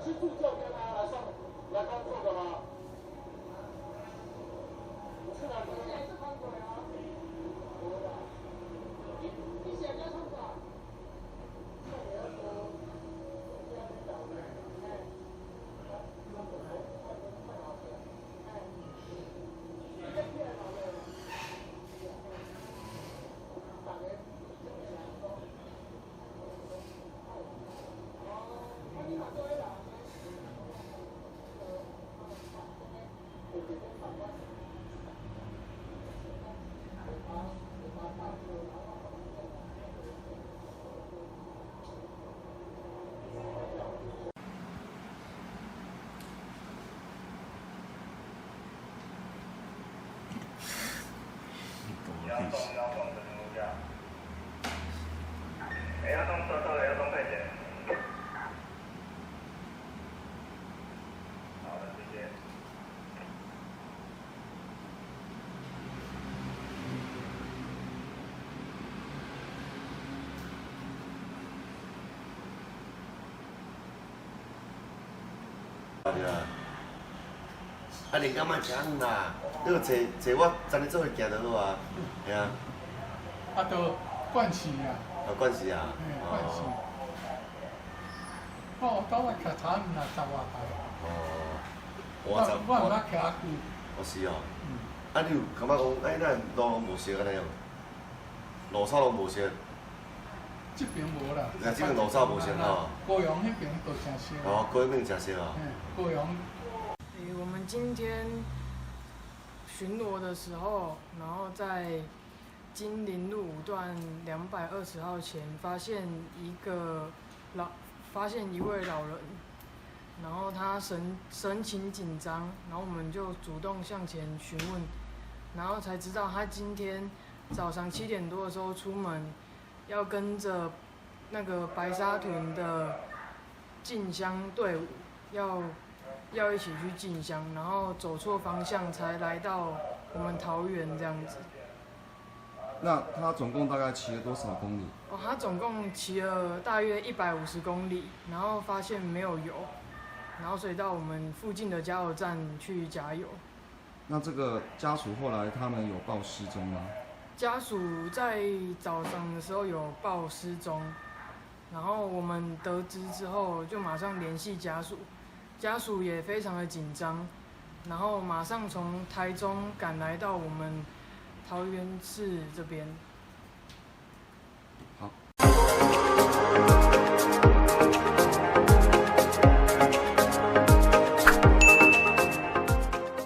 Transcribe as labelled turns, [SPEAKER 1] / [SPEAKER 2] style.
[SPEAKER 1] 是助教跟他来工作的吗？不是啊，你也是看鬼啊？你写叫什么？
[SPEAKER 2] 摇动的物价，摇动收到摇动配件。好的，谢谢。
[SPEAKER 3] 对啊。啊，你敢莫吃远啦？你就找我昨日做伙行就好啊。嘿啊。
[SPEAKER 4] 啊，都惯习啊。
[SPEAKER 3] 惯势啊。
[SPEAKER 4] 惯习。到我徛差唔啦，10外排。我毋捌徛久。
[SPEAKER 3] 是哦。啊，你有感觉讲，咱路拢无熟安尼哦？路草拢无熟。
[SPEAKER 4] 这边无啦。
[SPEAKER 3] 这边路草无熟吼。
[SPEAKER 4] 高雄那边都真熟。
[SPEAKER 3] 哦，高雄那边真熟哦。
[SPEAKER 4] 高雄。
[SPEAKER 5] 我们今天巡逻的时候，然后在金陵路5段220号前发现一位老人，然后他神情紧张，然后我们就主动向前询问，然后才知道他今天早上7点多的时候出门，要跟着那个白沙屯的进香队伍要一起去进香，然后走错方向才来到我们桃园这样子。
[SPEAKER 6] 那他总共大概骑了多少公里？
[SPEAKER 5] 他总共骑了大约150公里，然后发现没有油，然后所以到我们附近的加油站去加油。
[SPEAKER 6] 那这个家属后来他们有报失踪吗？
[SPEAKER 5] 家属在早上的时候有报失踪，然后我们得知之后就马上联系家属。家属也非常的紧张，然后马上从台中赶来到我们桃园市这边。